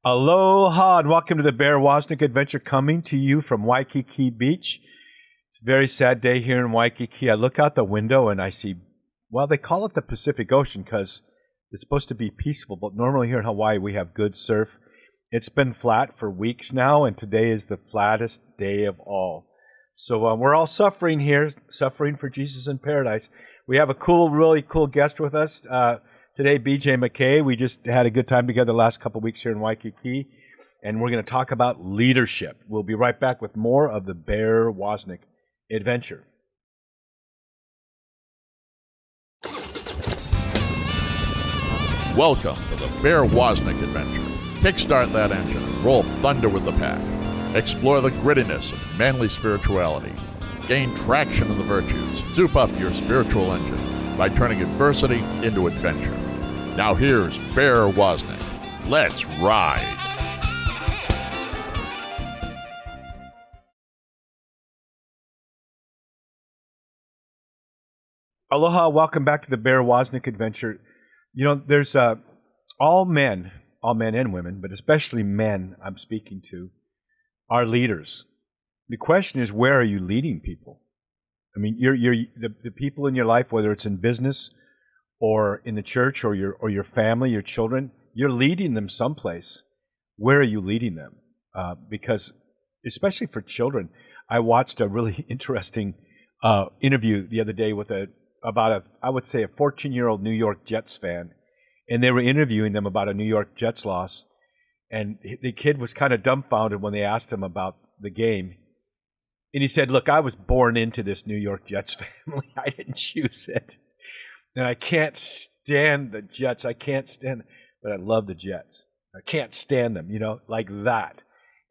Aloha and welcome to the Bear Woznick Adventure, coming to you from Waikiki Beach. It's a very sad day here in Waikiki. I look out the window and I see, well, they call it the Pacific Ocean because it's supposed to be peaceful, but normally here in Hawaii we have good surf. It's been flat for weeks now, and today is the flattest day of all. So we're all suffering here, suffering for Jesus in paradise. We have a really cool guest with us today, BJ McKay. We just had a good time together the last couple of weeks here in Waikiki, and we're going to talk about leadership. We'll be right back with more of the Bear Woznick Adventure. Welcome to the Bear Woznick Adventure. Kickstart that engine and roll thunder with the pack. Explore the grittiness of manly spirituality. Gain traction in the virtues. Soup up your spiritual engine by turning adversity into adventure. Now here's Bear Woznick. Let's ride. Aloha, welcome back to the Bear Woznick Adventure. You know, there's all men and women, but especially men I'm speaking to, are leaders. The question is, where are you leading people? I mean, the people in your life, whether it's in business or in the church or your family, your children, you're leading them someplace. Where are you leading them? Because especially for children, I watched a really interesting interview the other day with I would say a 14-year-old New York Jets fan, and they were interviewing them about a New York Jets loss, and the kid was kind of dumbfounded when they asked him about the game. And he said, look, I was born into this New York Jets family. I didn't choose it. And I can't stand the Jets. But I love the Jets. I can't stand them, like that.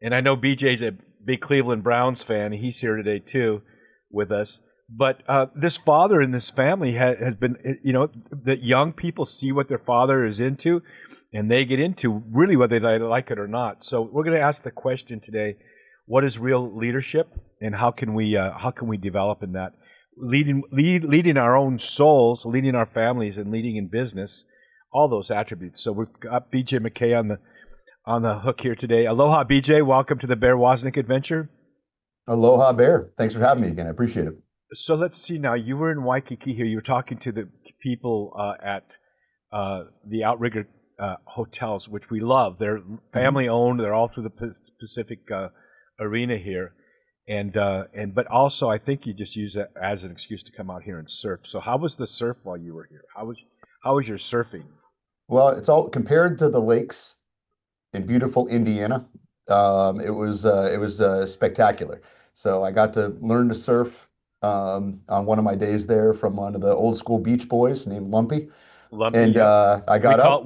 And I know BJ's a big Cleveland Browns fan. He's here today, too, with us. But this father in this family has been, that young people see what their father is into, and they get into really whether they like it or not. So we're going to ask the question today: what is real leadership, and how can we develop in that? Leading our own souls, leading our families, and leading in business, all those attributes. So we've got BJ McKay on the hook here today. Aloha, BJ. Welcome to the Bear Woznick Adventure. Aloha, Bear. Thanks for having me again. I appreciate it. So let's see now. You were in Waikiki here. You were talking to the people at the Outrigger hotels, which we love. They're family owned. They're all through the Pacific arena here, but also I think you just use it as an excuse to come out here and surf. So how was the surf while you were here? How was your surfing? Well, it's all compared to the lakes in beautiful Indiana. It was spectacular. So I got to learn to surf on one of my days there from one of the old school beach boys named Lumpy. Lumpy, and yeah. I got up.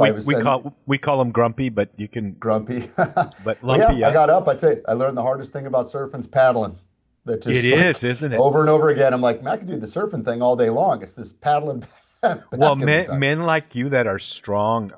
We call him Grumpy, but you can Grumpy. But Lumpy, yeah, I got up. I tell you, I learned the hardest thing about surfing is paddling. That just isn't it? Over and over again. I'm like, man, I can do the surfing thing all day long. It's this paddling. Well, men like you that are strong,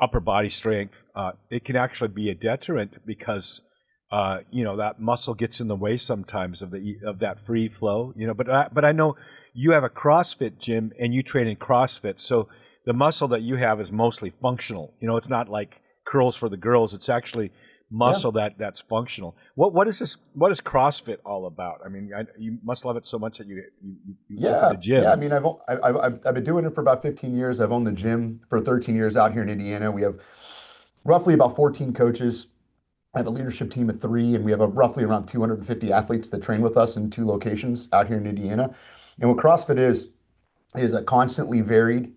upper body strength, it can actually be a deterrent because that muscle gets in the way sometimes of that free flow. But I know you have a CrossFit gym and you train in CrossFit, so the muscle that you have is mostly functional. It's not like curls for the girls. It's actually muscle that's functional. What is this? What is CrossFit all about? I mean, you must love it so much that you go to the gym. Yeah. I mean, I've been doing it for about 15 years. I've owned the gym for 13 years out here in Indiana. We have roughly about 14 coaches. I have a leadership team of 3, and we have roughly around 250 athletes that train with us in 2 locations out here in Indiana. And what CrossFit is a constantly varied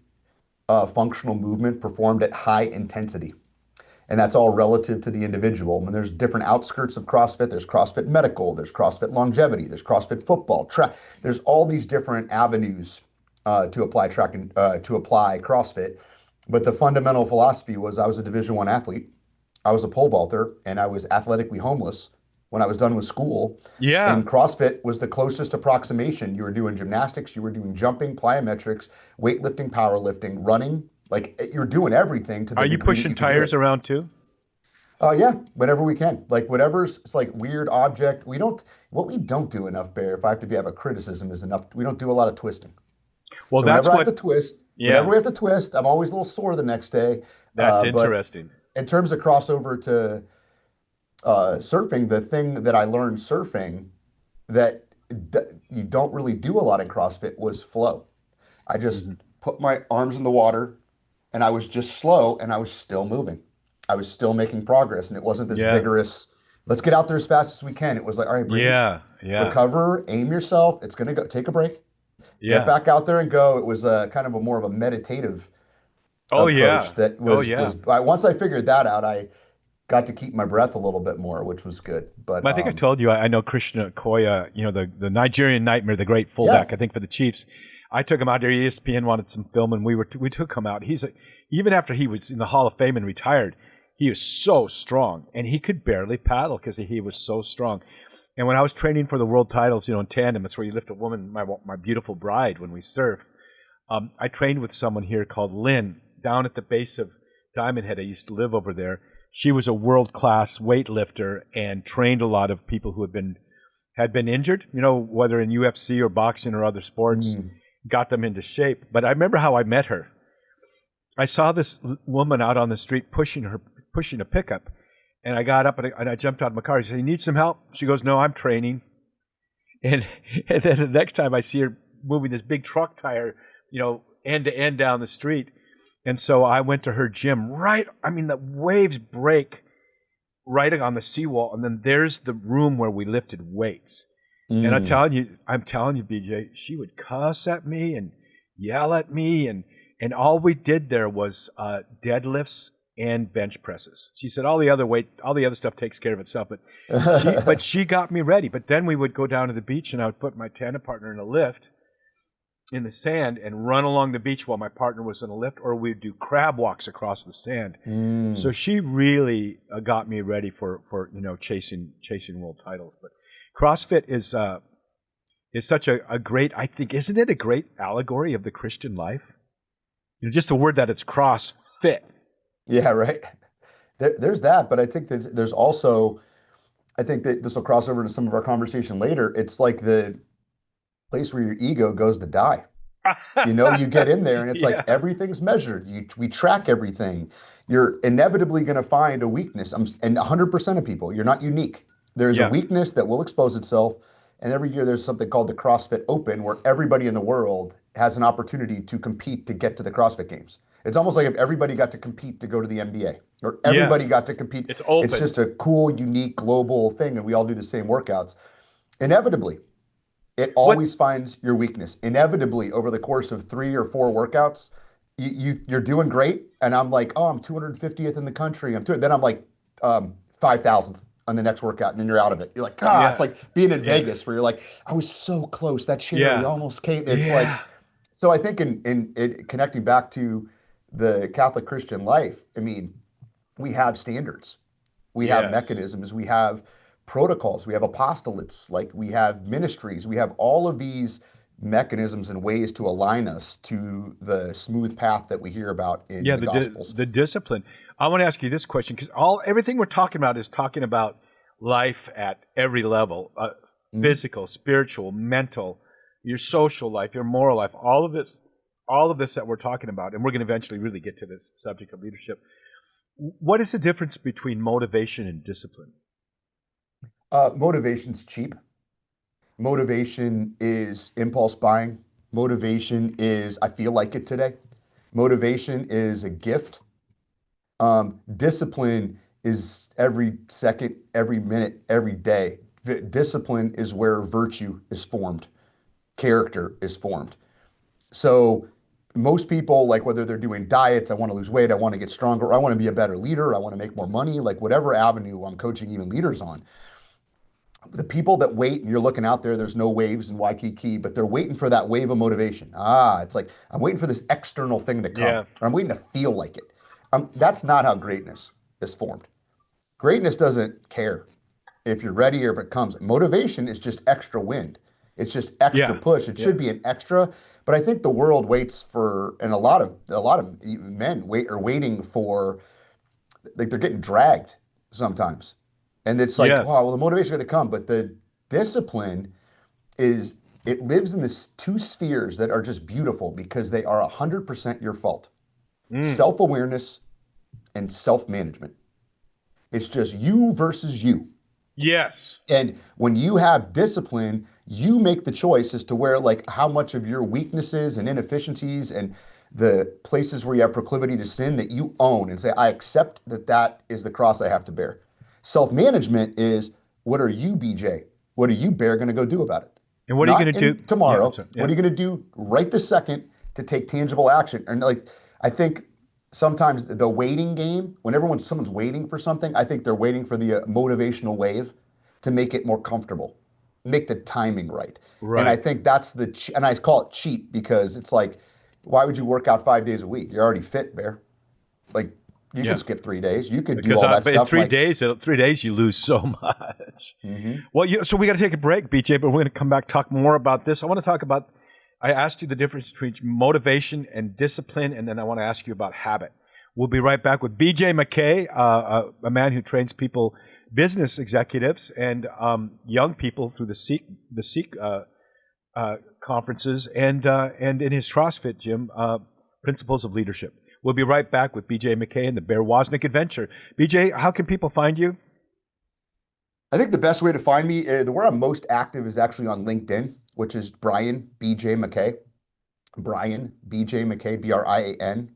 functional movement performed at high intensity. And that's all relative to the individual. I mean, there's different outskirts of CrossFit. There's CrossFit Medical, there's CrossFit Longevity, there's CrossFit Football, track. There's all these different avenues to apply CrossFit. But the fundamental philosophy was I was a Division I athlete. I was a pole vaulter, and I was athletically homeless when I was done with school. Yeah. And CrossFit was the closest approximation. You were doing gymnastics, you were doing jumping, plyometrics, weightlifting, powerlifting, running. Like, you're doing everything to the Are you pushing tires around too? Yeah, whenever we can. Like, whatever's, it's like weird object. What we don't do enough, Bear, if I have to have a criticism, is enough. We don't do a lot of twisting. Well, so that's whenever what I have to twist, whenever we have to twist, I'm always a little sore the next day. That's interesting. in terms of crossover to surfing, the thing that I learned surfing that you don't really do a lot in CrossFit was flow. I just Hmm. put my arms in the water and I was just slow and I was still moving. I was still making progress and it wasn't this Yeah. vigorous, let's get out there as fast as we can. It was like, all right, breathe, Yeah. Yeah. recover, aim yourself. It's going to go, take a break, get Yeah. back out there and go. It was a kind of a more of a meditative Oh approach yeah. that Oh was, yeah. once I figured that out, I got to keep my breath a little bit more, which was good. But I think I told you I know Krishna Koya, the Nigerian Nightmare, the great yeah, fullback. I think for the Chiefs, I took him out there. ESPN wanted some film, and we took him out. Even after he was in the Hall of Fame and retired, he was so strong, and he could barely paddle because he was so strong. And when I was training for the world titles, in tandem, it's where you lift a woman, my beautiful bride, when we surf. I trained with someone here called Lynn down at the base of Diamond Head. I used to live over there. She was a world-class weightlifter and trained a lot of people who had been injured, whether in UFC or boxing or other sports, mm, got them into shape. But I remember how I met her. I saw this woman out on the street pushing a pickup, and I got up and I jumped out of my car. She said, "You need some help?" She goes, "No, I'm training." And and then the next time I see her moving this big truck tire, end to end down the street. And so I went to her gym the waves break right on the seawall, and then there's the room where we lifted weights. And mm. I'm telling you, BJ, she would cuss at me and yell at me, and all we did there was deadlifts and bench presses. She said all the other stuff takes care of itself, but she got me ready. But then we would go down to the beach, and I would put my tandem partner in a lift in the sand and run along the beach while my partner was in a lift, or we'd do crab walks across the sand. So Mm. she really got me ready for chasing world titles. But CrossFit is such a great, I think, isn't it a great allegory of the Christian life? Just the word that it's CrossFit. Yeah, right. There's that, but I think that there's also, I think that this will cross over to some of our conversation later. It's like the place where your ego goes to die. You get in there and it's like Yeah, everything's measured. We track everything. You're inevitably going to find a weakness. And 100% of people, you're not unique. There's a yeah, weakness that will expose itself. And every year there's something called the CrossFit Open where everybody in the world has an opportunity to compete to get to the CrossFit Games. It's almost like if everybody got to compete to go to the NBA or yeah. everybody got to compete. It's It's open. just a cool, unique, global thing. And we all do the same workouts. Inevitably, it What? always finds your weakness. Inevitably, over the course of 3 or 4 workouts, you're doing great, and I'm like, oh, I'm 250th in the country. Then I'm like 5,000th on the next workout, and then you're out of it. You're like, it's Yeah, like being in yeah, Vegas where you're like, I was so close. That cherry yeah, almost came. It's like, yeah. so I think in connecting back to the Catholic Christian life, I mean, we have standards, we have Yes. mechanisms, we have protocols, we have apostolates, like we have ministries, we have all of these mechanisms and ways to align us to the smooth path that we hear about in Yeah, the Gospels. the discipline. I want to ask you this question because everything we're talking about is talking about life at every level, Mhm. physical, spiritual, mental, your social life, your moral life, all of this that we're talking about, and we're going to eventually really get to this subject of leadership. What is the difference between motivation and discipline? Motivation's cheap. Motivation is impulse buying. Motivation is I feel like it today. Motivation is a gift. Discipline is every second, every minute, every day. Discipline is where virtue is formed, character is formed. So most people, like whether they're doing diets, I want to lose weight, I want to get stronger, I want to be a better leader, I want to make more money, like whatever avenue I'm coaching even leaders on. The people that wait and you're looking out there, there's no waves in Waikiki, but they're waiting for that wave of motivation. It's like I'm waiting for this external thing to come, Yeah, or I'm waiting to feel like it. That's not how greatness is formed. Greatness doesn't care if you're ready or if it comes. Motivation is just extra wind. It's just extra yeah, push. It yeah, should be an extra, but I think the world waits for, and a lot of men waiting for, like they're getting dragged sometimes, and it's like, yes, wow, well the motivation's going to come, but the discipline is it lives in this two spheres that are just beautiful because they are 100% your fault. mm, Self-awareness and self-management. It's just you versus you. Yes. And when you have discipline, you make the choice as to where, like, how much of your weaknesses and inefficiencies and the places where you have proclivity to sin that you own and say, I accept that that is the cross I have to bear. Self-management is, what are you, BJ? What are you, Bear, going to go do about it? And what are you Not going to do tomorrow? Yeah. What are you going to do right this second to take tangible action? And like, I think sometimes the waiting game, whenever someone's waiting for something, I think they're waiting for the motivational wave to make it more comfortable, make the timing right. And I Right. think that's and I call it cheat, because it's like, why would you work out 5 days a week? You're already fit, Bear. Like, you Yeah. could skip 3 days. You could do Because all that but in stuff. 3 days, you lose so much. Well, so we got to take a break, BJ, but we're going to come back, talk more about this. I want to talk about, I asked you the difference between motivation and discipline, and then I want to ask you about habit. We'll be right back with BJ McKay, a man who trains people, business executives, and young people through the Seek conferences, and in his CrossFit gym, Principles of Leadership. We'll be right back with BJ McKay and the Bear Woznick Adventure. BJ, how can people find you? I think the best way to find me, where I'm most active, is actually on LinkedIn, which is Brian BJ McKay. Brian BJ McKay, Brian.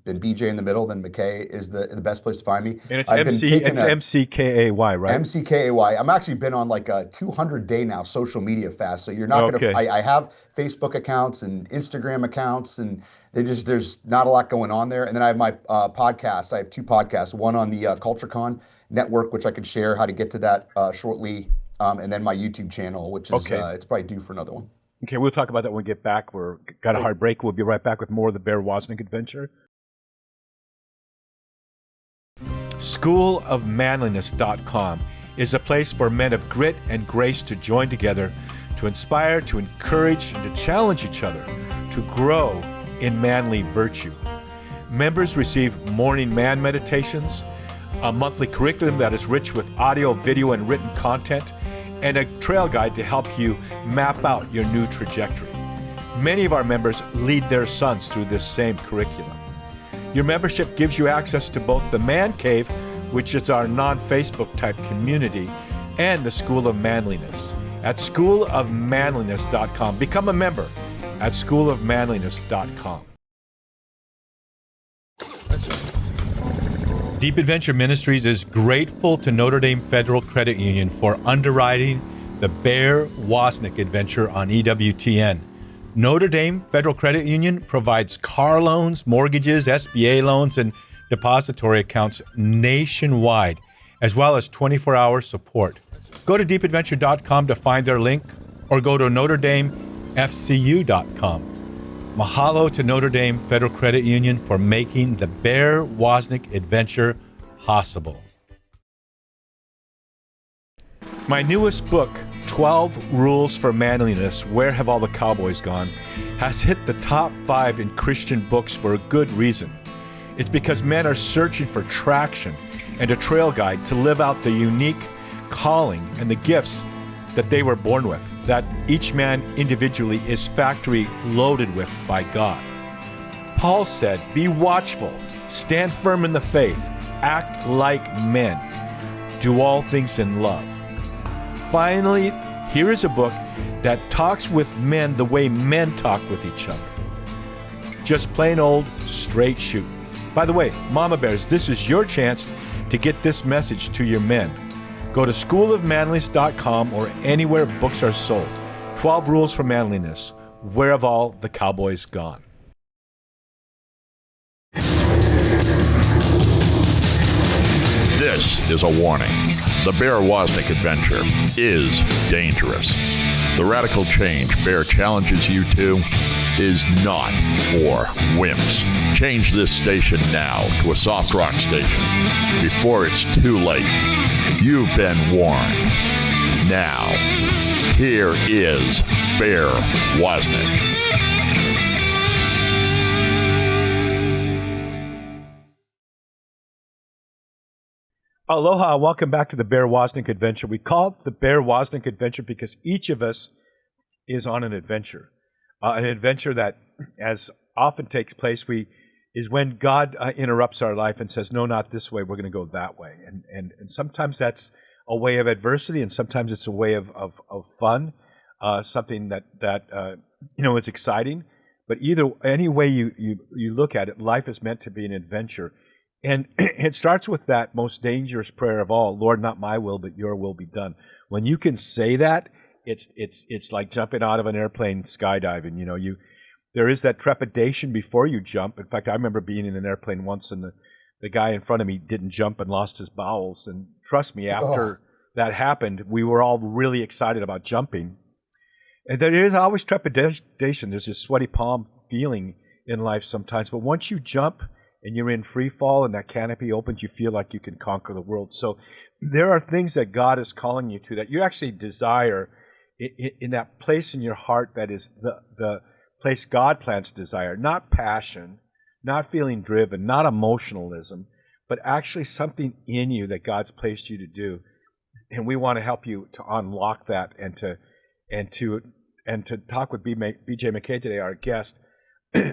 Then BJ in the middle, then McKay is the best place to find me. And it's MCKAY, right? MCKAY. I'm actually been on like a 200-day now social media fast. So you're not going to, I have Facebook accounts and Instagram accounts, and there's not a lot going on there. And then I have my podcasts. I have 2 podcasts, one on the CultureCon network, which I could share how to get to that shortly. And then my YouTube channel, which is, it's probably due for another one. Okay, we'll talk about that when we get back. We're got a hard break. We'll be right back with more of the Bear Woznick Adventure. Schoolofmanliness.com is a place for men of grit and grace to join together, to inspire, to encourage, and to challenge each other to grow in manly virtue. Members receive morning man meditations, a monthly curriculum that is rich with audio, video, and written content, and a trail guide to help you map out your new trajectory. Many of our members lead their sons through this same curriculum. Your membership gives you access to both the Man Cave, which is our non-Facebook type community, and the School of Manliness. At schoolofmanliness.com. Become a member at schoolofmanliness.com. Deep Adventure Ministries is grateful to Notre Dame Federal Credit Union for underwriting the Bear Woznick Adventure on EWTN. Notre Dame Federal Credit Union provides car loans, mortgages, SBA loans, and depository accounts nationwide, as well as 24-hour support. Go to deepadventure.com to find their link, or go to NotreDameFCU.com. Mahalo to Notre Dame Federal Credit Union for making the Bear Woznick Adventure possible. My newest book, 12 Rules for Manliness, Where Have All the Cowboys Gone?, has hit the top 5 in Christian books for a good reason. It's because men are searching for traction and a trail guide to live out the unique calling and the gifts that they were born with, that each man individually is factory loaded with by God. Paul said, be watchful, stand firm in the faith, act like men, do all things in love. Finally, here is a book that talks with men the way men talk with each other. Just plain old straight shoot. By the way, Mama Bears, this is your chance to get this message to your men. Go to schoolofmanliness.com or anywhere books are sold. 12 Rules for Manliness. Where have all the cowboys gone? This is a warning. The Bear Woznick Adventure is dangerous. The radical change Bear challenges you to is not for wimps. Change this station now to a soft rock station before it's too late. You've been warned. Now, here is Bear Woznick. Aloha, welcome back to the Bear Woznick Adventure. We call it the Bear Woznick Adventure because each of us is on an adventure that, as often takes place, is when God interrupts our life and says, no, not this way, we're going to go that way. And sometimes that's a way of adversity, and sometimes it's a way of fun, something that is exciting. But any way you look at it, life is meant to be an adventure. And it starts with that most dangerous prayer of all, Lord, not my will, but your will be done. When you can say that, it's like jumping out of an airplane skydiving. There is that trepidation before you jump. In fact, I remember being in an airplane once, and the guy in front of me didn't jump and lost his bowels. And trust me, after that happened, we were all really excited about jumping. And there is always trepidation. There's this sweaty palm feeling in life sometimes. But once you jump and you're in free fall and that canopy opens, you feel like you can conquer the world. So there are things that God is calling you to that you actually desire in that place in your heart that is the place God plants desire, not passion, not feeling driven, not emotionalism, but actually something in you that God's placed you to do. And we want to help you to unlock that and to talk with BJ McKay today, our guest,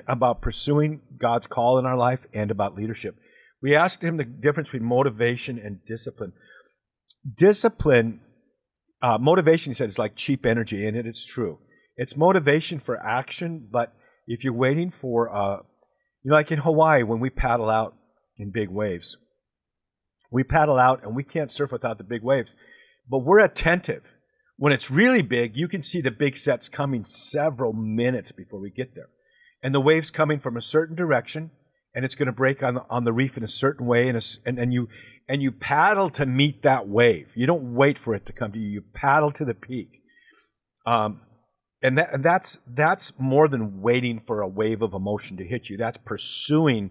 about pursuing God's call in our life and about leadership. We asked him the difference between motivation and discipline. Motivation, he said, is like cheap energy, and it's true. It's motivation for action, but if you're waiting for, like in Hawaii, when we paddle out in big waves, we paddle out and we can't surf without the big waves, but we're attentive. When it's really big, you can see the big sets coming several minutes before we get there. And the wave's coming from a certain direction, and it's going to break on the reef in a certain way, and you paddle to meet that wave. You don't wait for it to come to you. You paddle to the peak. And that's more than waiting for a wave of emotion to hit you. That's pursuing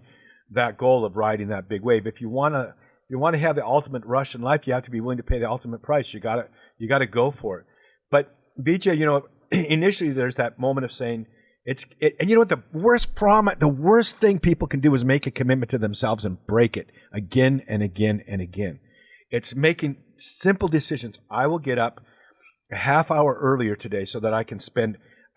that goal of riding that big wave. If you want to have the ultimate rush in life, you have to be willing to pay the ultimate price. You got to go for it. But BJ, initially there's that moment of saying and you know what, the worst thing people can do is make a commitment to themselves and break it again and again and again. It's making simple decisions. I will get up a half hour earlier today so that I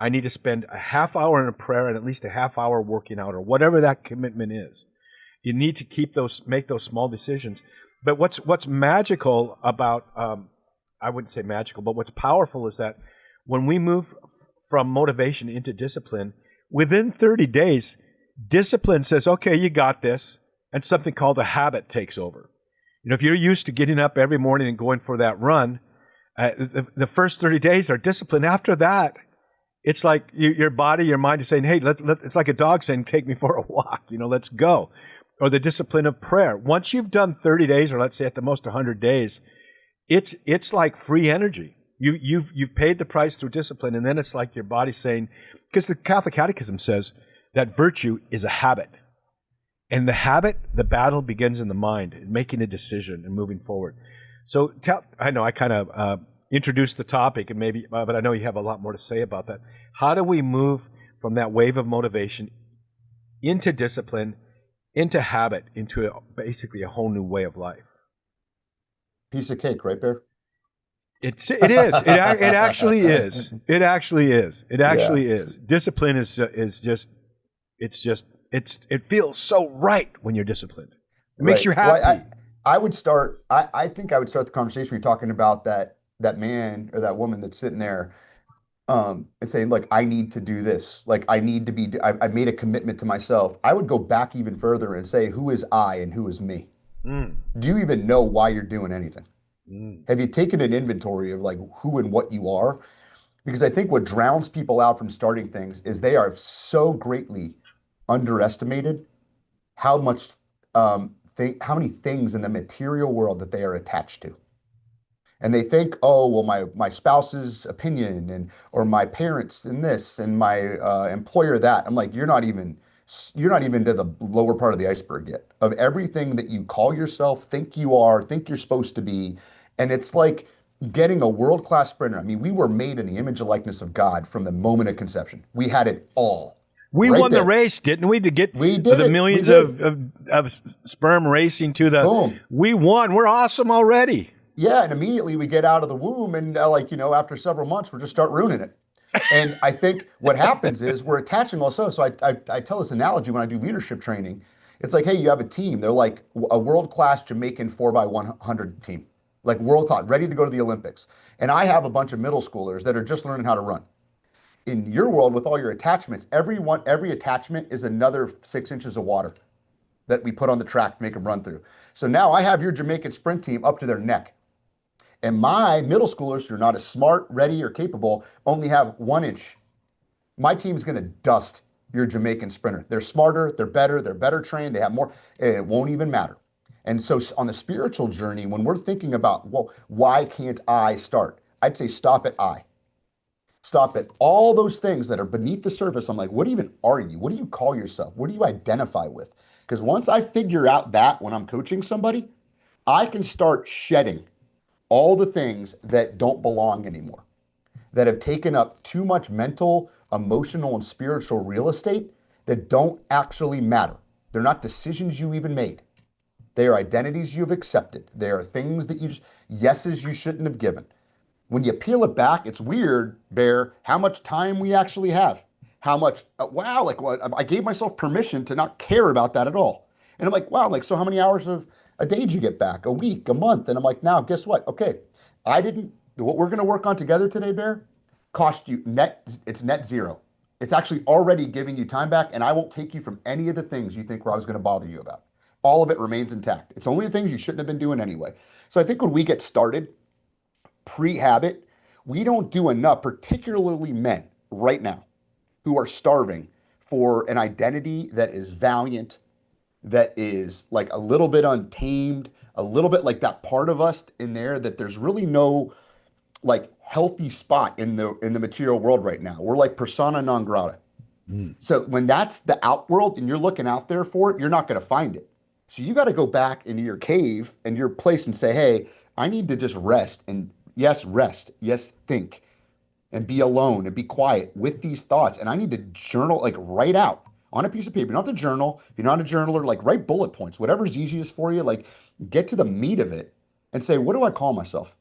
need to spend a half hour in a prayer and at least a half hour working out, or whatever that commitment is. You need to make those small decisions. But what's magical about, I wouldn't say magical, but what's powerful is that when we move from motivation into discipline, within 30 days, discipline says, okay, you got this, and something called a habit takes over. If you're used to getting up every morning and going for that run, the first 30 days are discipline. After that, it's like your body, your mind is saying, hey, it's like a dog saying, take me for a walk, let's go. Or the discipline of prayer. Once you've done 30 days, or let's say at the most 100 days, it's like free energy. You've paid the price through discipline, and then it's like your body saying, because the Catholic Catechism says that virtue is a habit. And the battle begins in the mind, in making a decision and moving forward. So I know I kind of introduced the topic, and but I know you have a lot more to say about that. How do we move from that wave of motivation into discipline, into habit, into basically a whole new way of life? Piece of cake, right, Bear? It is. It actually is. It actually is. It actually is. Discipline it feels so right when you're disciplined. It makes you happy. Well, I think I would start the conversation when you're talking about that man or that woman that's sitting there and saying, look, I need to do this. Like, I made a commitment to myself. I would go back even further and say, who is I and who is me? Do you even know why you're doing anything? Have you taken an inventory of like who and what you are? Because I think what drowns people out from starting things is they are so greatly underestimated how many things in the material world that they are attached to. And they think, oh, well, my spouse's opinion or my parents in this and my employer that. I'm like, you're not even to the lower part of the iceberg yet of everything that you call yourself, think you're supposed to be. And it's like getting a world-class sprinter. I mean, we were made in the image and likeness of God from the moment of conception. We had it all. We won the race, didn't we? To get the millions of sperm racing to the... Boom. We won. We're awesome already. Yeah, and immediately we get out of the womb and after several months, we'll just start ruining it. And I think what happens is we're attaching also. So I tell this analogy when I do leadership training. It's like, hey, you have a team. They're like a world-class Jamaican 4x100 team, like world-class, ready to go to the Olympics. And I have a bunch of middle schoolers that are just learning how to run. In your world, with all your attachments, every attachment is another 6 inches of water that we put on the track to make them run through. So now I have your Jamaican sprint team up to their neck. And my middle schoolers who are not as smart, ready, or capable only have 1 inch. My team's going to dust your Jamaican sprinter. They're smarter, they're better trained, they have more, it won't even matter. And so on the spiritual journey, when we're thinking about, well, why can't I start? I'd say stop at I. Stop at all those things that are beneath the surface. I'm like, what even are you? What do you call yourself? What do you identify with? Because once I figure out that when I'm coaching somebody, I can start shedding all the things that don't belong anymore, that have taken up too much mental, emotional, and spiritual real estate that don't actually matter. They're not decisions you even made. They are identities you've accepted. They are things that yeses you shouldn't have given. When you peel it back, it's weird, Bear, how much time we actually have. How much, wow, like what, I gave myself permission to not care about that at all. And I'm like, wow, like, so how many hours of a day did you get back? A week, a month? And I'm like, now, guess what? Okay, what we're going to work on together today, Bear, cost you it's net zero. It's actually already giving you time back, and I won't take you from any of the things you think I was going to bother you about. All of it remains intact. It's only the things you shouldn't have been doing anyway. So I think when we get started, pre-habit, we don't do enough, particularly men right now who are starving for an identity that is valiant, that is like a little bit untamed, a little bit like that part of us in there that there's really no like healthy spot in the material world right now. We're like persona non grata. So when that's the outworld and you're looking out there for it, you're not going to find it. So you got to go back into your cave and your place and say, hey, I need to just rest. And yes, rest. Yes, think. And be alone and be quiet with these thoughts. And I need to journal, like write out on a piece of paper. You don't have to journal. If you're not a journaler, like write bullet points. Whatever's easiest for you, like get to the meat of it and say, what do I call myself?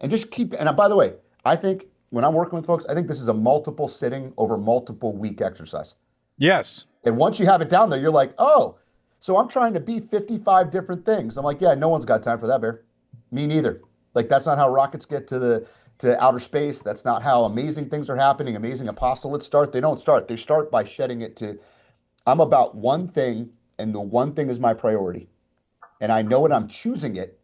And just keep, and by the way, I think when I'm working with folks, I think this is a multiple sitting over multiple week exercise. Yes. And once you have it down there, you're like, oh, so I'm trying to be 55 different things. I'm like, yeah, no one's got time for that, Bear. Me neither. Like, that's not how rockets get to outer space. That's not how amazing things are happening. Amazing apostolates start. They don't start. They start by shedding it to, I'm about one thing, and the one thing is my priority. And I know it, I'm choosing it.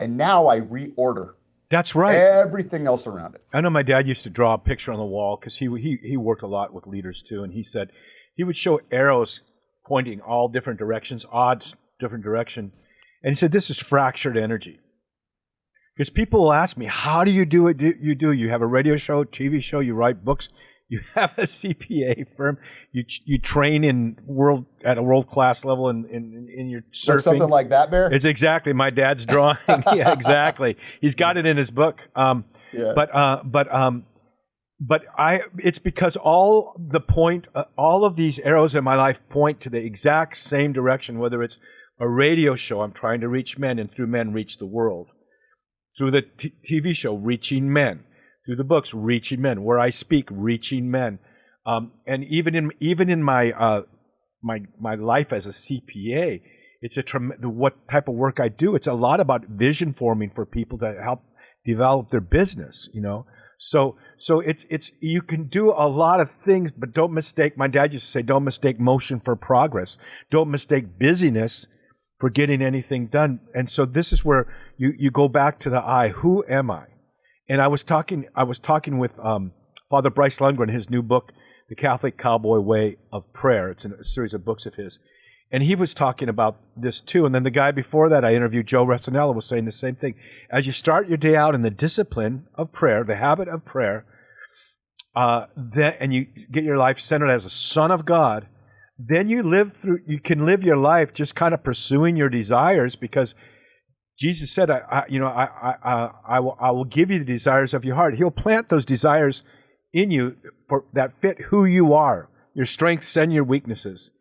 And now I reorder. That's right. Everything else around it. I know my dad used to draw a picture on the wall because he worked a lot with leaders too, and he said he would show arrows pointing all different directions, odds different direction, and he said this is fractured energy. Because people will ask me, how do you do it? You have a radio show, TV show, you write books, you have a CPA firm, you train at a world-class level in your surfing. Like something like that, Bear? It's exactly my dad's drawing. Yeah, exactly. He's got it in his book. It's because all of these arrows in my life point to the exact same direction, whether it's a radio show, I'm trying to reach men, and through men reach the world. Through the TV show, reaching men. Through the books, reaching men. Where I speak, reaching men. And even in my my life as a CPA, it's what type of work I do. It's a lot about vision forming for people to help develop their business. You know, so it's you can do a lot of things, but don't mistake. My dad used to say, don't mistake motion for progress. Don't mistake busyness for getting anything done. And so this is where you go back to the I. Who am I? And I was talking with Father Bryce Lundgren, his new book, The Catholic Cowboy Way of Prayer. It's a series of books of his. And he was talking about this too. And then the guy before that I interviewed, Joe Resinella, was saying the same thing. As you start your day out in the discipline of prayer, the habit of prayer, and you get your life centered as a son of God, then you can live your life just kind of pursuing your desires, because Jesus said, I will give you the desires of your heart. He'll plant those desires in you that fit who you are, your strengths and your weaknesses.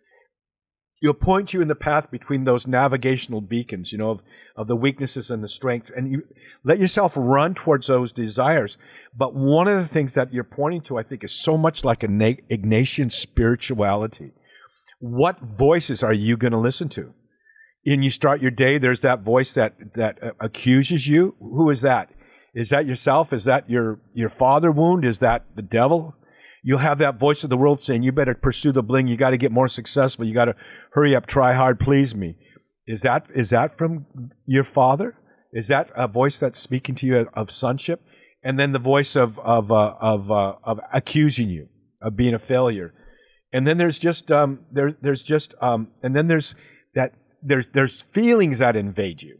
He'll point you in the path between those navigational beacons, of the weaknesses and the strengths, and you let yourself run towards those desires. But one of the things that you're pointing to, I think, is so much like an Ignatian spirituality. What voices are you going to listen to? And you start your day, there's that voice that accuses you. Who is that? Is that yourself? Is that your father wound? Is that the devil? You'll have that voice of the world saying, you better pursue the bling. You got to get more successful. You got to hurry up, try hard, please me. Is that from your father? Is that a voice that's speaking to you of sonship? And then the voice of accusing you of being a failure. And then there's feelings that invade you.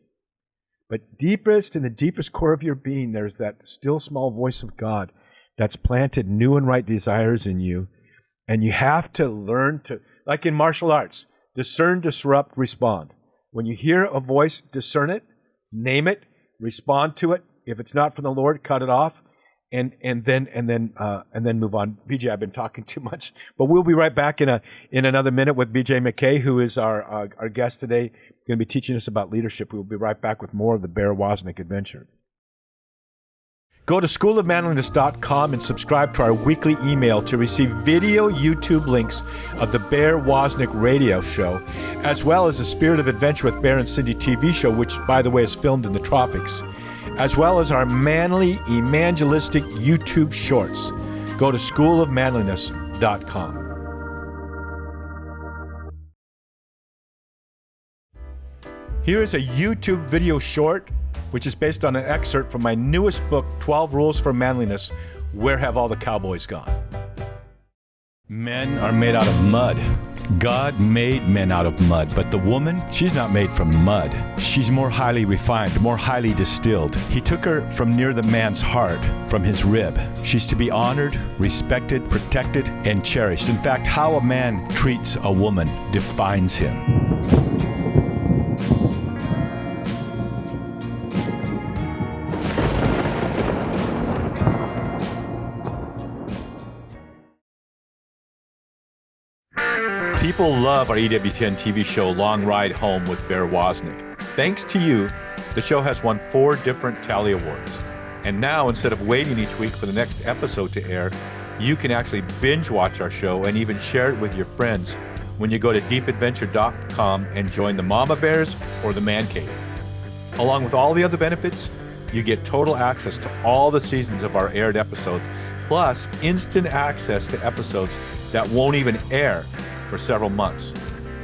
But deepest, in the deepest core of your being, there's that still small voice of God that's planted new and right desires in you. And you have to learn to, like in martial arts, discern, disrupt, respond. When you hear a voice, discern it, name it, respond to it. If it's not from the Lord, cut it off, and then move on. BJ, I've been talking too much, but we'll be right back in another minute with BJ McKay, who is our guest today, going to be teaching us about leadership. We'll be right back with more of the Bear Woznick adventure. Go to schoolofmanliness.com and subscribe to our weekly email to receive video YouTube links of the Bear Woznick radio show, as well as the Spirit of Adventure with Bear and Cindy TV show, which, by the way, is filmed in the tropics, as well as our manly evangelistic YouTube shorts. Go to schoolofmanliness.com. Here is a YouTube video short which is based on an excerpt from my newest book, 12 Rules for Manliness, Where Have All the Cowboys Gone? Men are made out of mud. God made men out of mud, but the woman, she's not made from mud. She's more highly refined, more highly distilled. He took her from near the man's heart, from his rib. She's to be honored, respected, protected, and cherished. In fact, how a man treats a woman defines him. People love our EWTN TV show, Long Ride Home with Bear Woznick. Thanks to you, the show has won 4 different Tally Awards. And now, instead of waiting each week for the next episode to air, you can actually binge watch our show and even share it with your friends when you go to deepadventure.com and join the Mama Bears or the Man Cave. Along with all the other benefits, you get total access to all the seasons of our aired episodes, plus instant access to episodes that won't even air for several months.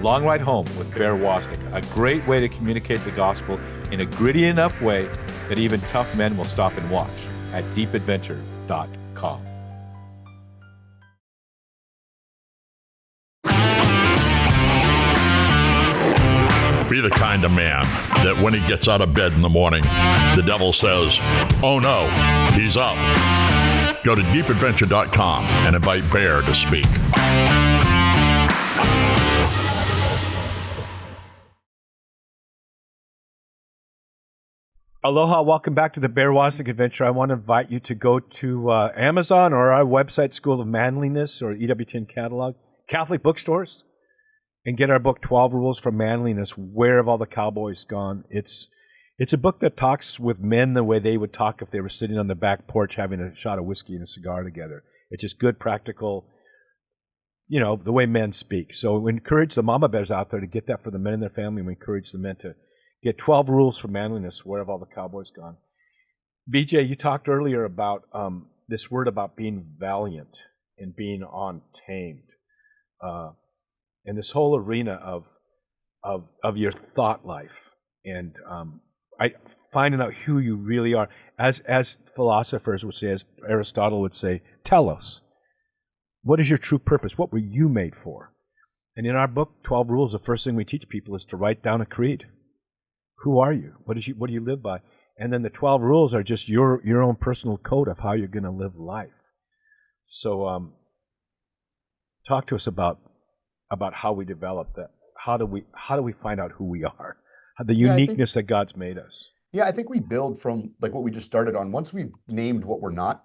Long Ride Home with Bear Woznick, a great way to communicate the gospel in a gritty enough way that even tough men will stop and watch at deepadventure.com. Be the kind of man that when he gets out of bed in the morning, the devil says, "Oh no, he's up." Go to deepadventure.com and invite Bear to speak. Aloha, welcome back to the Bear Woznick Adventure. I want to invite you to go to Amazon or our website, School of Manliness, or EWTN catalog, Catholic bookstores, and get our book, 12 Rules for Manliness, Where Have All the Cowboys Gone? It's a book that talks with men the way they would talk if they were sitting on the back porch having a shot of whiskey and a cigar together. It's just good, practical, the way men speak. So we encourage the mama bears out there to get that for the men in their family. We encourage the men to get 12 Rules for Manliness, Where Have All the Cowboys Gone? BJ, you talked earlier about this word about being valiant and being untamed. And this whole arena of your thought life and finding out who you really are. As philosophers would say, as Aristotle would say, telos. What is your true purpose? What were you made for? And in our book, 12 Rules, the first thing we teach people is to write down a creed. Who are you? What do you live by? And then the 12 rules are just your own personal code of how you're going to live life. So talk to us about how we develop that. How do we find out who we are? The uniqueness that God's made us. Yeah, I think we build from like what we just started on. Once we've named what we're not,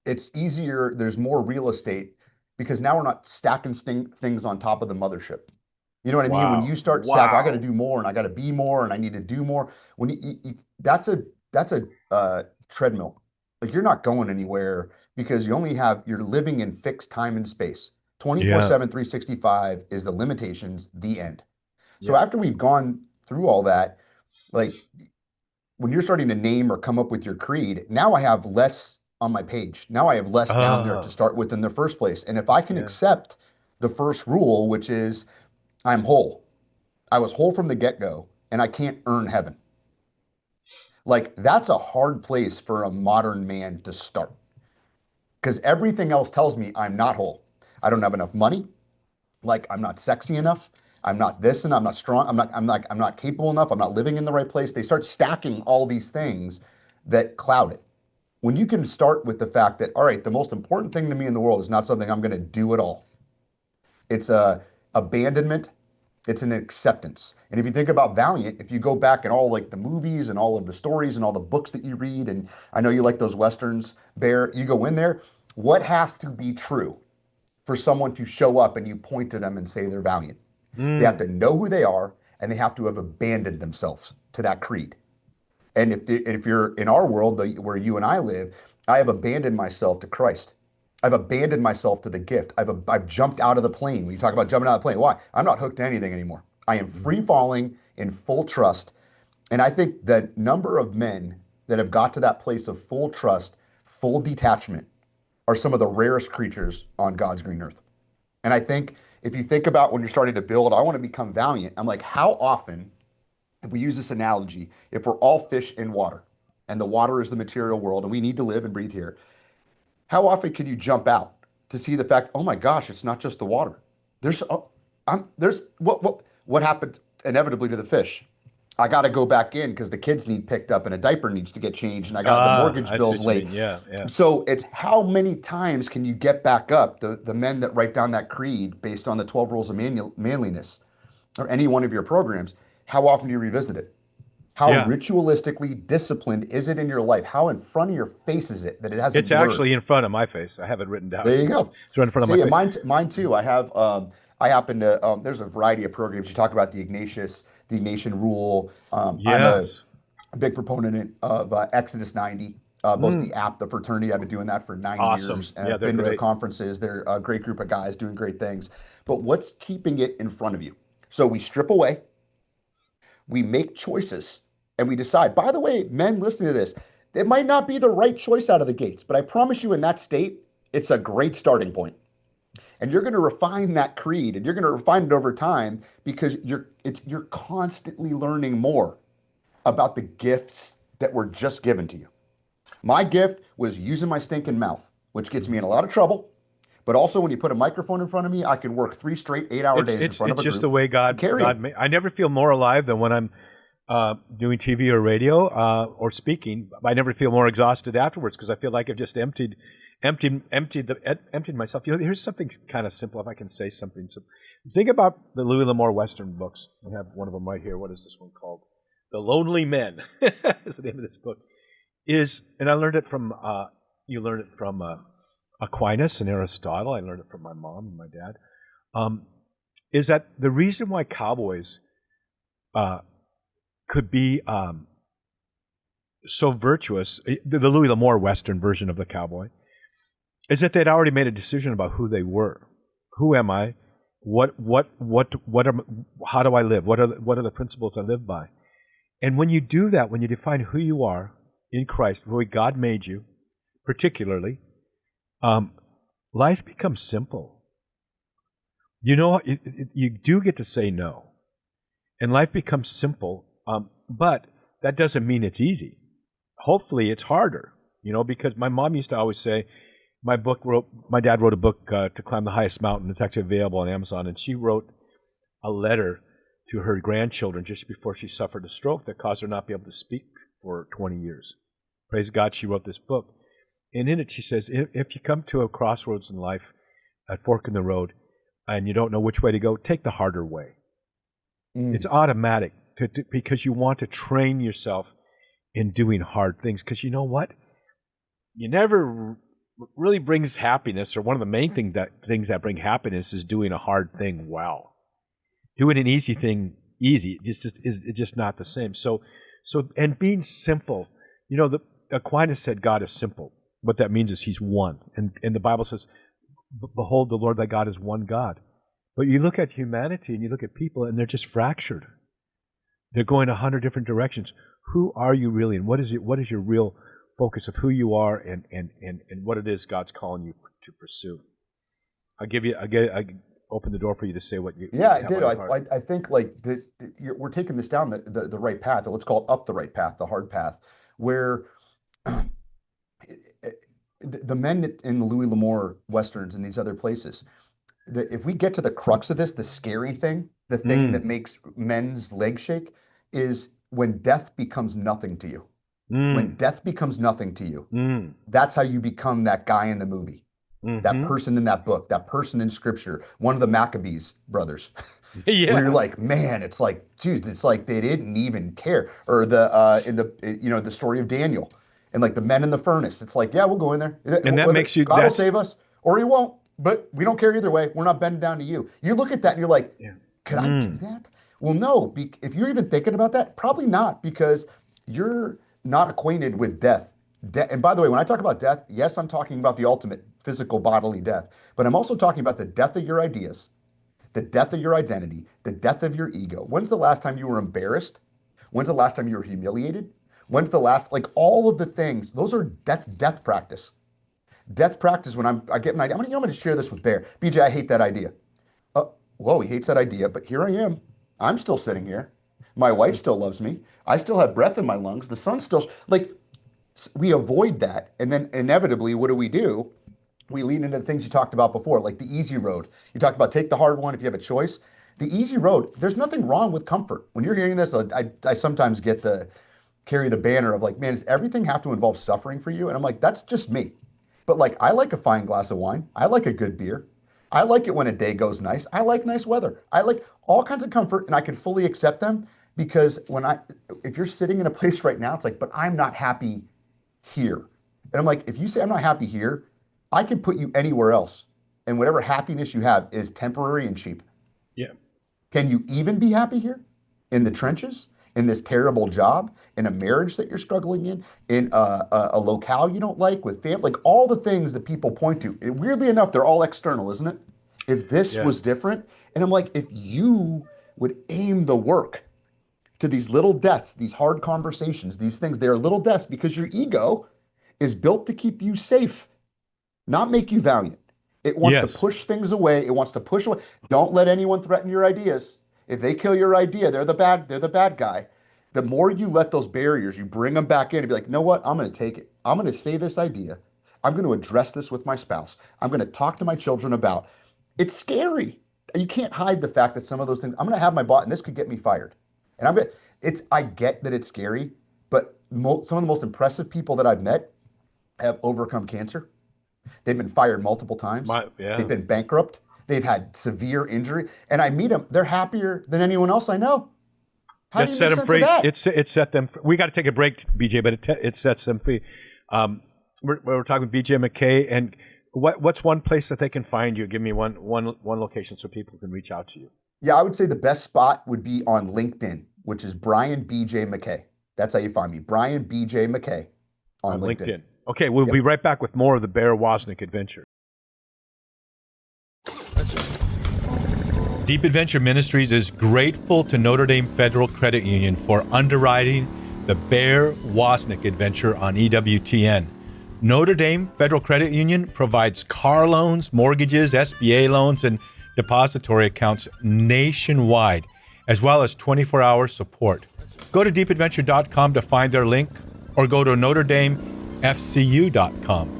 it's easier. There's more real estate because now we're not stacking things on top of the mothership. You know what I mean? When Wow. you start stack, I got to Wow. do more and I got to be more and I need to do more. When that's a treadmill. Like you're not going anywhere because you're living in fixed time and space. Yeah. 24/7, 365 is the limitations, the end. So Yeah. after we've gone through all that, like when you're starting to name or come up with your creed, now I have less on my page. Now I have less down there to Oh, start with in the first place. And if I can yeah. accept the first rule, which is I'm whole, I was whole from the get go, and I can't earn heaven. Like, that's a hard place for a modern man to start because everything else tells me I'm not whole. I don't have enough money. Like, I'm not sexy enough. I'm not this and I'm not strong. I'm not capable enough. I'm not living in the right place. They start stacking all these things that cloud it. When you can start with the fact that, all right, the most important thing to me in the world is not something I'm going to do at all. It's a abandonment. It's an acceptance. And if you think about Valiant, if you go back and all like the movies and all of the stories and all the books that you read, and I know you like those Westerns, Bear, you go in there, what has to be true for someone to show up and you point to them and say they're Valiant? They have to Mm. know who they are and they have to have abandoned themselves to that creed. And if you're in our world, where you and I live, I have abandoned myself to Christ. I've abandoned myself to the gift. I've jumped out of the plane. When you talk about jumping out of the plane, why? I'm not hooked to anything anymore. I am free Mhm. falling in full trust. And I think the number of men that have got to that place of full trust, full detachment, are some of the rarest creatures on God's green earth. And I think if you think about when you're starting to build, I want to become valiant. I'm like, how often, if we use this analogy, if we're all fish in water and the water is the material world and we need to live and breathe here, how often can you jump out to see the fact, oh my gosh, it's not just the water. There's what happened inevitably to the fish? I got to go back in because the kids need picked up and a diaper needs to get changed and I got the Ah, mortgage I see bills what you late. mean. Yeah, yeah. So it's how many times can you get back up? The men that write down that creed based on the 12 rules of manliness or any one of your programs, how often do you revisit it? How Yeah. ritualistically disciplined is it in your life? How in front of your face is it that it hasn't It's blurred? actually in front of my face. I have it written down. There you It's go. it's right in front of my See, and face. mine too. I happen to. There's a variety of programs. You talk about the Ignatian rule. I'm a Yes. big proponent of Exodus 90, both Mm. the app, the fraternity. I've been doing that for 9 years. Awesome. And Yeah, I've they're been to their great. conferences. They're a great group of guys doing great things. But what's keeping it in front of you? So we strip away, we make choices, and we decide. By the way, men listening to this, it might not be the right choice out of the gates, but I promise you, in that state, it's a great starting point. And you're going to refine that creed, and you're going to refine it over time because you're constantly learning more about the gifts that were just given to you. My gift was using my stinking mouth, which gets me in a Mhm. lot of trouble. But also, when you put a microphone in front of me, I can work 3 straight 8 hour It's days in it's front of it's a just the group way and carry God them. made. I never feel more alive than when I'm doing TV or radio or speaking. I never feel more exhausted afterwards because I feel like I've just emptied myself. You know, here's something kind of simple. If I can say something simple, think about the Louis L'Amour Western books. I have one of them right here. What is this one called? The Lonely Men is the name of this book. And I learned it from you learn it from Aquinas and Aristotle. I learned it from my mom and my dad. Is that the reason why cowboys uh, could be so virtuous? The Louis L'Amour Western version of the cowboy is that they'd already made a decision about who they were. Who am I? How do I live? What are the principles I live by? And when you do that, when you define who you are in Christ, the way God made you, particularly, um, life becomes simple. You know, you do get to say no, and life becomes simple. But that doesn't mean it's easy. Hopefully, it's harder. You know, because my mom used to always say, my dad wrote a book to climb the highest mountain. It's actually available on Amazon, and she wrote a letter to her grandchildren just before she suffered a stroke that caused her not to be able to speak for 20 years. Praise God, she wrote this book. And in it, she says, if you come to a crossroads in life, a fork in the road, and you don't know which way to go, take the harder way. It's Mm. automatic because you want to train yourself in doing hard things. Because you know what? You never really brings happiness, or one of the main things that bring happiness is doing a hard thing well. doing an easy thing easy. It's just not the same. So and being simple. The Aquinas said God is simple. What that means is He's one, and the Bible says, "Behold, the Lord thy God is one God." But you look at humanity and you look at people, and they're just fractured. They're going 100 different directions. Who are you really, and what is your real focus of who you are, and what it is God's calling you to pursue? I open the door for you to say what you. Yeah, I did. I think like we're taking this down the right path, or let's call it up the right path, the hard path, where the men in the Louis L'Amour Westerns and these other places, if we get to the crux of this, the scary thing, the thing that makes men's legs shake, is when death becomes nothing to you. When death becomes nothing to you, that's how you become that guy in the movie. That person in that book, that person in scripture, one of the Maccabees brothers. Yeah. Where you're like, man, it's like, dude, it's like they didn't even care. Or the story of Daniel and like the men in the furnace. It's like, yeah, we'll go in there. And that makes you, God will save us or He won't, but we don't care either way. We're not bending down to you. You look at that and you're like, could I do that? Well, no, if you're even thinking about that, probably not, because you're not acquainted with death. And by the way, when I talk about death, yes, I'm talking about the ultimate physical bodily death, but I'm also talking about the death of your ideas, the death of your identity, the death of your ego. When's the last time you were embarrassed? When's the last time you were humiliated? When's the last, like all of the things, that's death practice. Death practice, when I get an idea, I'm going to share this with Bear. BJ, I hate that idea. Whoa, he hates that idea, but here I am. I'm still sitting here. My wife still loves me. I still have breath in my lungs. The sun's still, like, we avoid that. And then inevitably, what do? We lean into the things you talked about before, like the easy road. You talked about take the hard one if you have a choice. The easy road, there's nothing wrong with comfort. When you're hearing this, I sometimes carry the banner of like, man, does everything have to involve suffering for you? And I'm like, that's just me. But like, I like a fine glass of wine. I like a good beer. I like it when a day goes nice. I like nice weather. I like all kinds of comfort, and I can fully accept them, because if you're sitting in a place right now, it's like, but I'm not happy here. And I'm like, if you say I'm not happy here, I can put you anywhere else. And whatever happiness you have is temporary and cheap. Yeah. Can you even be happy here? In the trenches? In this terrible job? In a marriage that you're struggling in a locale you don't like, with family? Like all the things that people point to. And weirdly enough, they're all external, isn't it? If this was different. And I'm like, if you would aim the work to these little deaths, these hard conversations, these things, they're little deaths because your ego is built to keep you safe, not make you valiant. It wants to push things away. It wants to push away. Don't let anyone threaten your ideas. If they kill your idea, they're the bad guy. The more you let those barriers, you bring them back in and be like, you know what? I'm going to take it. I'm going to say this idea. I'm going to address this with my spouse. I'm going to talk to my children about. It's scary. You can't hide the fact that some of those things, I'm going to have my boss, and this could get me fired. And I get that it's scary, but some of the most impressive people that I've met have overcome cancer. They've been fired multiple times. They've been bankrupt. They've had severe injury. And I meet them. They're happier than anyone else I know. How do you make sense of that? It set them free. We got to take a break, BJ, but it sets them free. We're talking with BJ McKay. And what's one place that they can find you? Give me one location so people can reach out to you. Yeah, I would say the best spot would be on LinkedIn, which is Brian BJ McKay. That's how you find me. Brian BJ McKay on LinkedIn. Okay, we'll be right back with more of the Bear Woznick adventure. Deep Adventure Ministries is grateful to Notre Dame Federal Credit Union for underwriting the Bear Woznick adventure on EWTN. Notre Dame Federal Credit Union provides car loans, mortgages, SBA loans, and depository accounts nationwide, as well as 24-hour support. Go to deepadventure.com to find their link, or go to NotreDameFCU.com.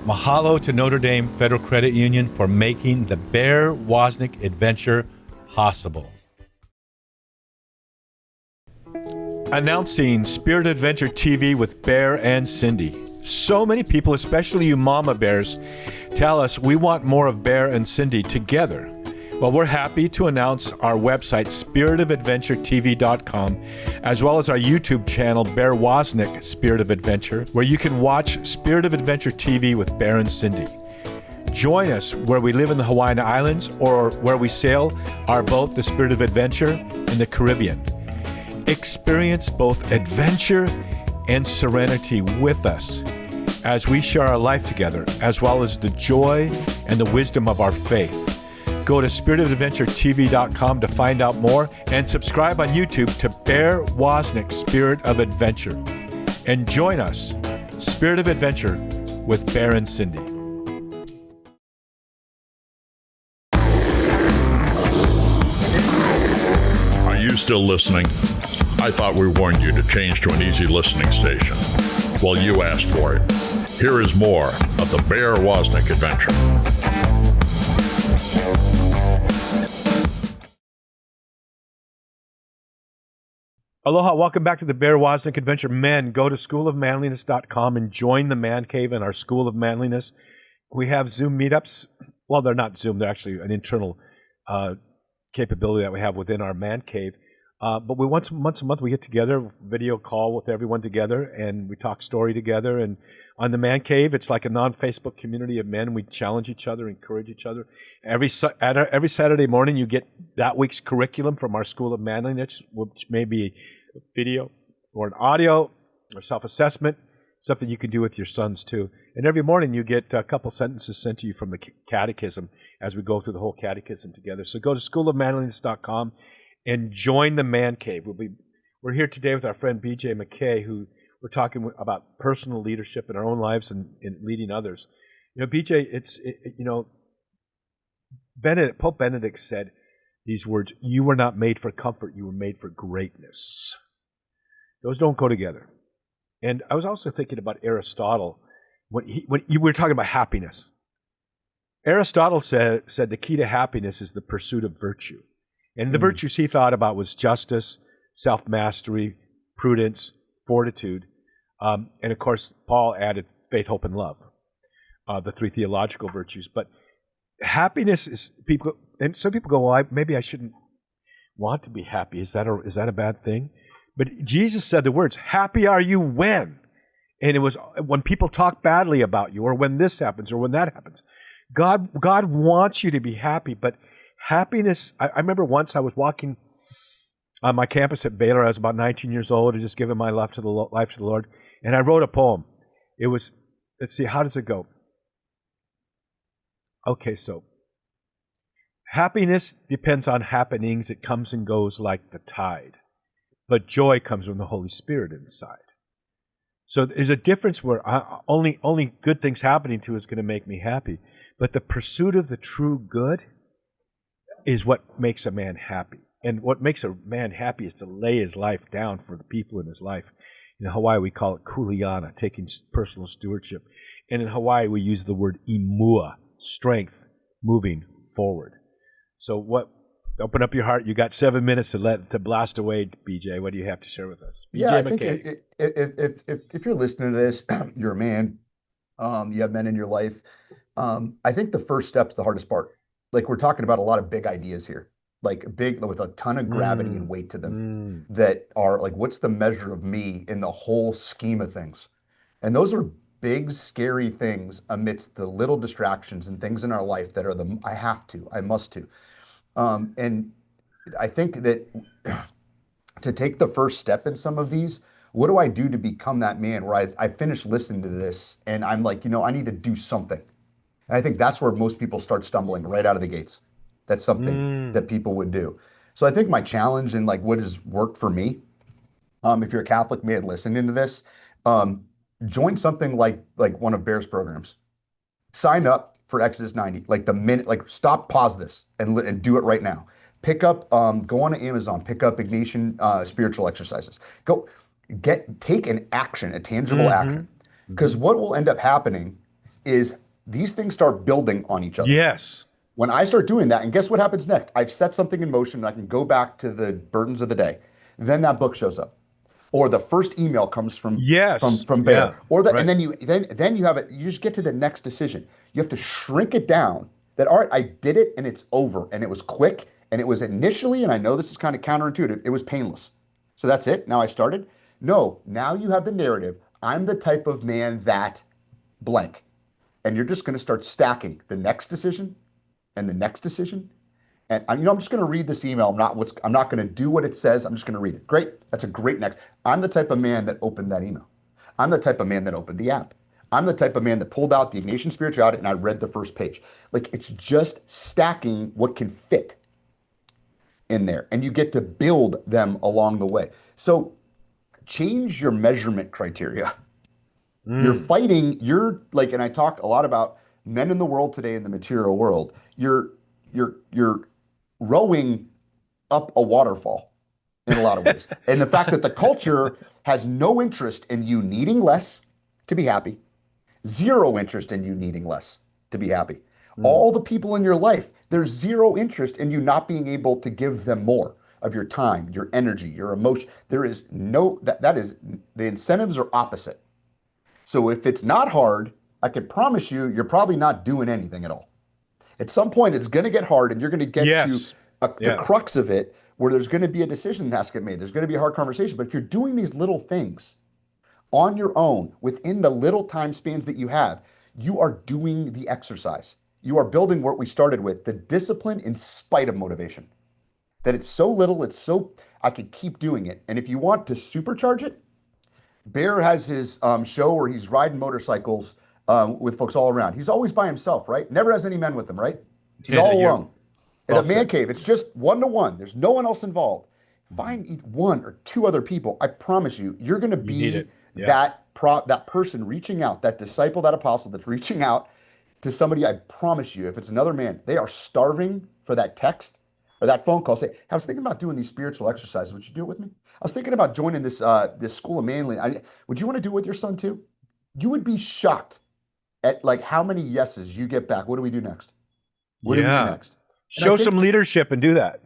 Mahalo to Notre Dame Federal Credit Union for making the Bear Woznick adventure possible. Announcing Spirit Adventure TV with Bear and Cindy. So many people, especially you mama bears, tell us we want more of Bear and Cindy together. Well, we're happy to announce our website, spiritofadventuretv.com, as well as our YouTube channel, Bear Woznick Spirit of Adventure, where you can watch Spirit of Adventure TV with Bear and Cindy. Join us where we live in the Hawaiian Islands or where we sail our boat, the Spirit of Adventure, in the Caribbean. Experience both adventure and serenity with us as we share our life together, as well as the joy and the wisdom of our faith. Go to spiritofadventuretv.com to find out more and subscribe on YouTube to Bear Woznick Spirit of Adventure. And join us, Spirit of Adventure, with Bear and Cindy. Are you still listening? I thought we warned you to change to an easy listening station. Well, you asked for it. Here is more of the Bear Woznick Adventure. Aloha, welcome back to the Bear Woznick Adventure. Men, go to schoolofmanliness.com and join the Man Cave in our School of Manliness. We have Zoom meetups. Well, they're not Zoom. They're actually an internal capability that we have within our Man Cave. But once a month we get together, video call with everyone together, and we talk story together. And on the Man Cave, it's like a non-Facebook community of men. We challenge each other, encourage each other. Every Saturday morning, you get that week's curriculum from our School of Manliness, which may be a video or an audio or self-assessment, something you can do with your sons too. And every morning, you get a couple sentences sent to you from the catechism as we go through the whole catechism together. So go to schoolofmanliness.com and join the Man Cave. We're here today with our friend BJ McKay, who we're talking about personal leadership in our own lives and leading others. You know, BJ, Pope Benedict said these words: "You were not made for comfort; you were made for greatness." Those don't go together. And I was also thinking about Aristotle when you were talking about happiness. Aristotle said the key to happiness is the pursuit of virtue. And the virtues he thought about was justice, self-mastery, prudence, fortitude, and of course, Paul added faith, hope, and love, the three theological virtues. But happiness is people, and some people go, "Well, maybe I shouldn't want to be happy. Is that a bad thing?" But Jesus said the words, "Happy are you when," and it was when people talk badly about you, or when this happens, or when that happens. God wants you to be happy, but happiness, I remember once I was walking on my campus at Baylor. I was about 19 years old, and just giving my life to the Lord. And I wrote a poem. It was, let's see, how does it go? Okay, so happiness depends on happenings. It comes and goes like the tide. But joy comes from the Holy Spirit inside. So there's a difference where only good things happening to us is going to make me happy. But the pursuit of the true good is what makes a man happy. And what makes a man happy is to lay his life down for the people in his life. In Hawaii, we call it kuleana, taking personal stewardship. And in Hawaii, we use the word imua, strength, moving forward. So open up your heart. You got 7 minutes to blast away, BJ. What do you have to share with us? BJ I McKay. think if you're listening to this, you're a man, you have men in your life. I think the first step's the hardest part. Like, we're talking about a lot of big ideas here, like big with a ton of gravity and weight to them that are like, what's the measure of me in the whole scheme of things? And those are big, scary things amidst the little distractions and things in our life that are I must to. And I think that to take the first step in some of these, what do I do to become that man where I finish listening to this and I'm like, I need to do something. And I think that's where most people start stumbling right out of the gates. That's something that people would do. So I think my challenge and like what has worked for me, if you're a Catholic man listening to this, join something like one of Bear's programs. Sign up for Exodus 90, like the minute, like stop, pause this and do it right now. Pick up, go on to Amazon, pick up Ignatian spiritual exercises. Take an action, a tangible action. Because what will end up happening is these things start building on each other. Yes. When I start doing that, and guess what happens next? I've set something in motion and I can go back to the burdens of the day. Then that book shows up. Or the first email comes from from Bear. Yeah. Or right. and then you have it, you just get to the next decision. You have to shrink it down that, all right, I did it and it's over. And it was quick. And it was initially, and I know this is kind of counterintuitive, it was painless. So that's it. Now I started. No, now you have the narrative. I'm the type of man that blank. And you're just going to start stacking the next decision and the next decision. And I'm just going to read this email. I'm not going to do what it says. I'm just going to read it. Great. That's a great next. I'm the type of man that opened that email. I'm the type of man that opened the app. I'm the type of man that pulled out the Ignition Spirituality and I read the first page. Like, it's just stacking what can fit in there, and you get to build them along the way. So change your measurement criteria. You're fighting, and I talk a lot about men in the world today in the material world. You're rowing up a waterfall in a lot of ways. And the fact that the culture has no interest in you needing less to be happy, zero interest in you needing less to be happy. All the people in your life, there's zero interest in you not being able to give them more of your time, your energy, your emotion. There is no, that is, the incentives are opposite. So if it's not hard, I can promise you, you're probably not doing anything at all. At some point, it's going to get hard, and you're going to get to the crux of it, where there's going to be a decision that has to get made. There's going to be a hard conversation. But if you're doing these little things on your own, within the little time spans that you have, you are doing the exercise. You are building what we started with, the discipline in spite of motivation. That it's so little, I could keep doing it. And if you want to supercharge it, Bear has his show where he's riding motorcycles with folks all around. He's always by himself, right? Never has any men with him, right? He's all alone. In a man cave, it's just one-to-one. There's no one else involved. Find one or two other people. I promise you, you're going to be that person reaching out, that disciple, that apostle that's reaching out to somebody. I promise you, if it's another man, they are starving for that text or that phone call. Say, hey, I was thinking about doing these spiritual exercises. Would you do it with me? I was thinking about joining this school of manliness. Would you want to do it with your son too? You would be shocked at like how many yeses you get back. What do we do next? What do we do next? Show some leadership and do that.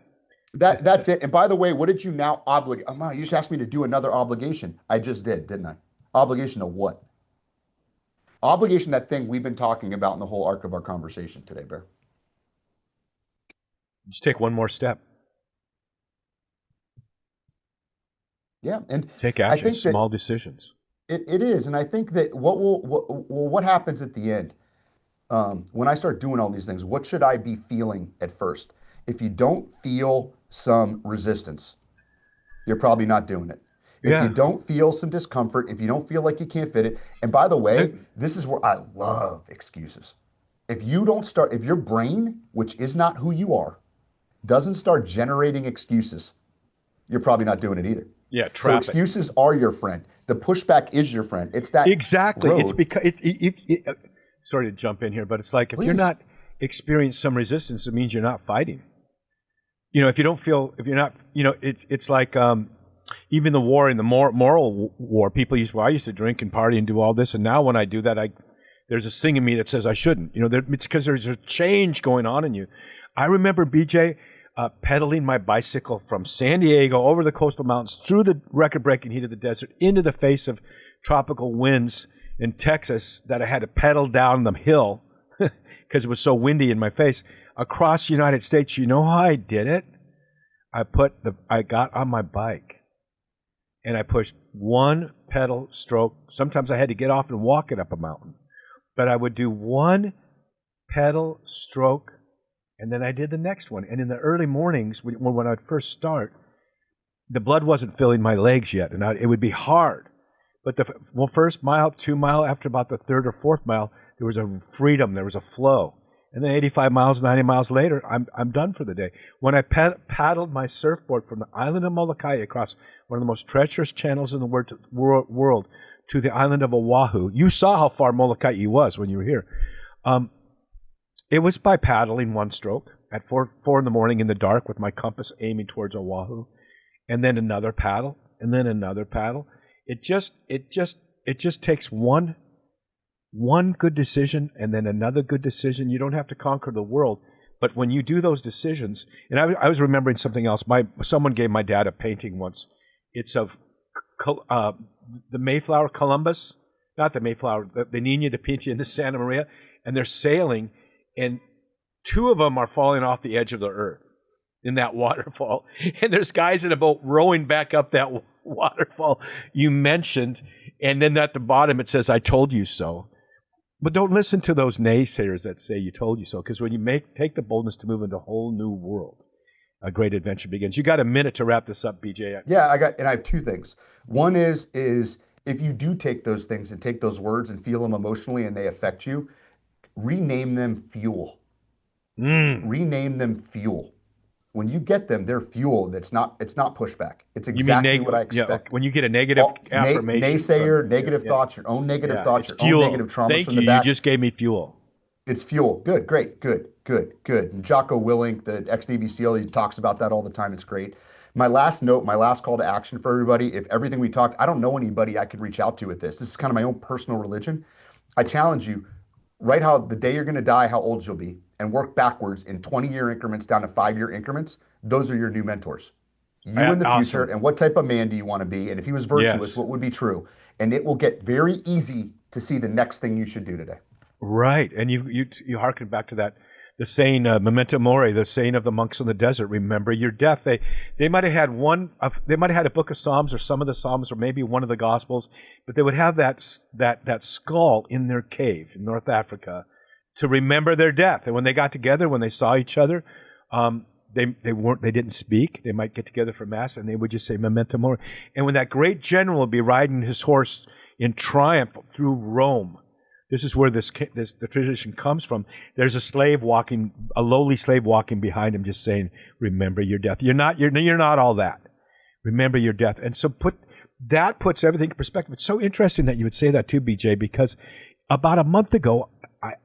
That's it. And by the way, what did you now obligate? Oh, you just asked me to do another obligation. I just did, didn't I? Obligation to what? Obligation, that thing we've been talking about in the whole arc of our conversation today, Bear. Just take one more step. Yeah, and take action. I think small decisions. It is, and I think that what happens at the end when I start doing all these things? What should I be feeling at first? If you don't feel some resistance, you're probably not doing it. If you don't feel some discomfort, if you don't feel like you can't fit it, and by the way, this is where I love excuses. If your brain, which is not who you are, doesn't start generating excuses, you're probably not doing it either. Yeah, so excuses are your friend. The pushback is your friend. It's that exactly. road. It's because sorry to jump in here, but it's like if you're not experiencing some resistance, it means you're not fighting. If you don't feel, if you're not, it's like even the war in the moral war. People I used to drink and party and do all this, and now when I do that, there's a thing in me that says I shouldn't. It's because there's a change going on in you. I remember BJ pedaling my bicycle from San Diego over the coastal mountains, through the record-breaking heat of the desert, into the face of tropical winds in Texas that I had to pedal down the hill because it was so windy in my face, across the United States. You know how I did it? I got on my bike and I pushed one pedal stroke. Sometimes I had to get off and walk it up a mountain, but I would do one pedal stroke and then I did the next one. And in the early mornings, when I'd first start, the blood wasn't filling my legs yet, and it would be hard. But the first mile, 2 mile, after about the third or fourth mile, there was a freedom, there was a flow. And then 85 miles, 90 miles later, I'm done for the day. When I paddled my surfboard from the island of Molokai across one of the most treacherous channels in the world to the island of Oahu, you saw how far Molokai was when you were here. It was by paddling one stroke at 4 in the morning in the dark with my compass aiming towards Oahu, and then another paddle, and then another paddle. It just takes one good decision and then another good decision. You don't have to conquer the world, but when you do those decisions, and I was remembering something else. Someone gave my dad a painting once. It's of the Mayflower, Columbus, not the Mayflower, the Nina, the Pinta, and the Santa Maria, and they're sailing. And two of them are falling off the edge of the earth in that waterfall. And there's guys in a boat rowing back up that waterfall you mentioned. And then at the bottom it says, "I told you so." But don't listen to those naysayers that say you told you so, because when you take the boldness to move into a whole new world, a great adventure begins. You got a minute to wrap this up, BJ. Yeah, I have two things. One is if you do take those things and take those words and feel them emotionally and they affect you, rename them fuel. Rename them fuel. When you get them, they're fuel. It's not pushback. It's exactly what I expect. Yeah, when you get a negative affirmation, naysayer, negative thoughts, your own negative thoughts, your fuel. own negative traumas Thank from you. the back. You just gave me fuel. It's fuel. Good, great, good. And Jocko Willink, the ex-Navy SEAL, he talks about that all the time. It's great. My last note, my last call to action for everybody, if everything we talked, I don't know anybody I could reach out to with this. This is kind of my own personal religion. I challenge you, write how the day you're going to die, how old you'll be, and work backwards in 20-year increments down to 5-year increments. Those are your new mentors. You in the future, and what type of man do you want to be? And if he was virtuous, what would be true? And it will get very easy to see the next thing you should do today. Right. And you harken back to that, the saying, memento mori, the saying of the monks in the desert, remember your death. They might have had they might have had a book of Psalms or some of the Psalms or maybe one of the Gospels, but they would have that skull in their cave in North Africa to remember their death. And when they got together, when they saw each other, they didn't speak. They might get together for mass, and they would just say memento mori. And when that great general would be riding his horse in triumph through Rome, this is where the tradition comes from. There's a lowly slave walking behind him, just saying, "Remember your death. You're not all that. Remember your death." And so that puts everything in perspective. It's so interesting that you would say that too, BJ, because about a month ago,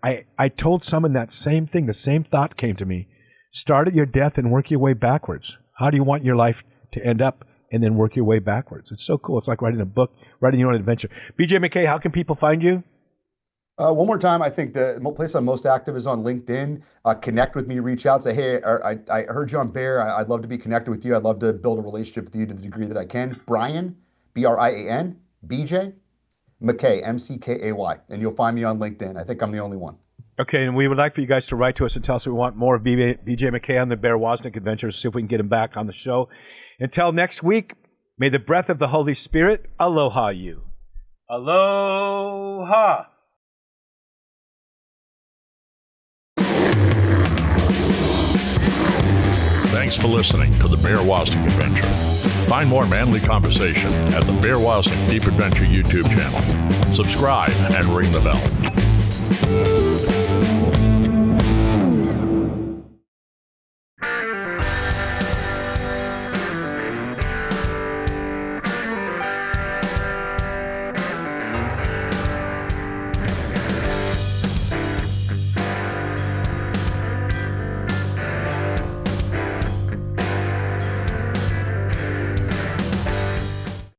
I told someone that same thing. The same thought came to me. Start at your death and work your way backwards. How do you want your life to end up? And then work your way backwards. It's so cool. It's like writing a book, writing your own adventure. BJ McKay, how can people find you? One more time, I think the place I'm most active is on LinkedIn. Connect with me, reach out, say, hey, I heard you on Bear. I'd love to be connected with you. I'd love to build a relationship with you to the degree that I can. Brian, Brian, BJ, McKay, MCKAY. And you'll find me on LinkedIn. I think I'm the only one. Okay, and we would like for you guys to write to us and tell us we want more of BJ McKay on the Bear Woznick Adventures, see if we can get him back on the show. Until next week, may the breath of the Holy Spirit aloha you. Aloha! Thanks for listening to the Bear Woznick Adventure. Find more manly conversation at the Bear Woznick Deep Adventure YouTube channel. Subscribe and ring the bell.